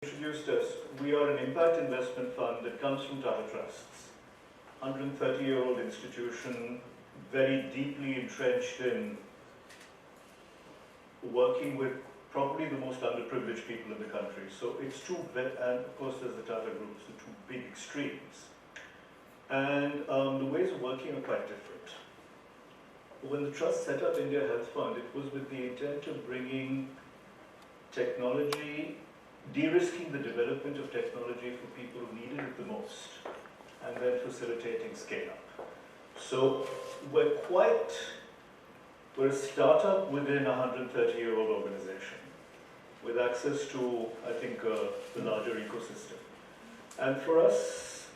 Introduced us, we are an impact investment fund that comes from Tata Trusts. 130-year-old institution, very deeply entrenched in working with probably the most underprivileged people in the country. So it's two, and of course there's the Tata Group, so two big extremes. And the ways of working are quite different. When the Trust set up India Health Fund, it was with the intent of bringing technology, de-risking the development of technology for people who needed it the most, and then facilitating scale-up. So we're a startup within a 130-year-old organization with access to, I think, the larger ecosystem. And for us,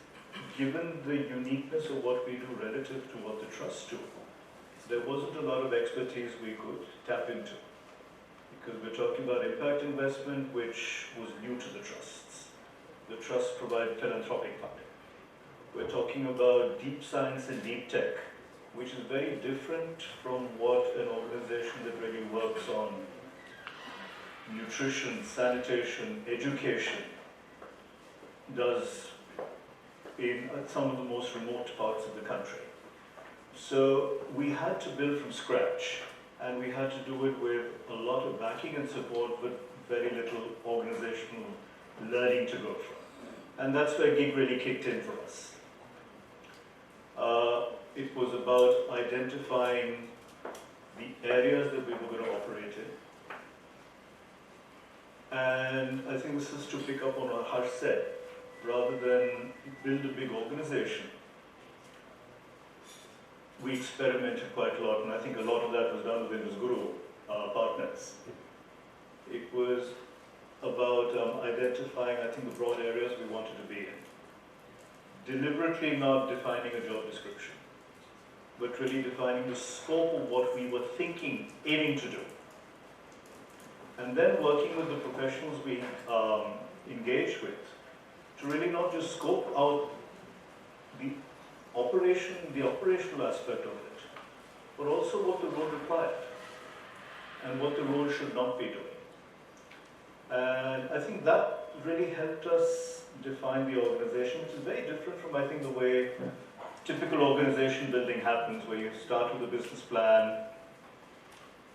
given the uniqueness of what we do relative to what the trusts do, there wasn't a lot of expertise we could tap into. Because we're talking about impact investment, which was new to the trusts. The trusts provide philanthropic funding. We're talking about deep science and deep tech, which is very different from what an organization that really works on nutrition, sanitation, education does in some of the most remote parts of the country. So we had to build from scratch, and we had to do it with a lot of backing and support, but very little organizational learning to go from. And that's where gig really kicked in for us. It was about identifying the areas that we were going to operate in. And I think this is to pick up on what Harsh said. Rather than build a big organization, we experimented quite a lot, and I think a lot of that was done with IndusGuru partners. It was about identifying, I think, the broad areas we wanted to be in. Deliberately not defining a job description, but really defining the scope of what we were thinking, aiming to do. And then working with the professionals we engaged with to really not just scope out the operational aspect of it, but also what the role required and what the role should not be doing. And I think that really helped us define the organization, which is very different from, I think, the way typical organization building happens, where you start with a business plan,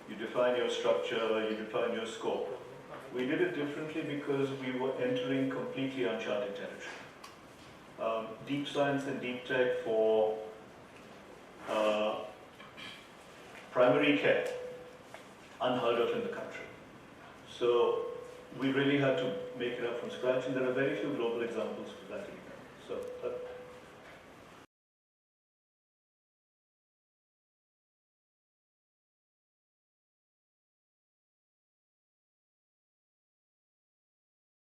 you define your structure, you define your scope. We did it differently because we were entering completely uncharted territory. Deep science and deep tech for primary care, unheard of in the country. So we really had to make it up from scratch, and there are very few global examples for that either. So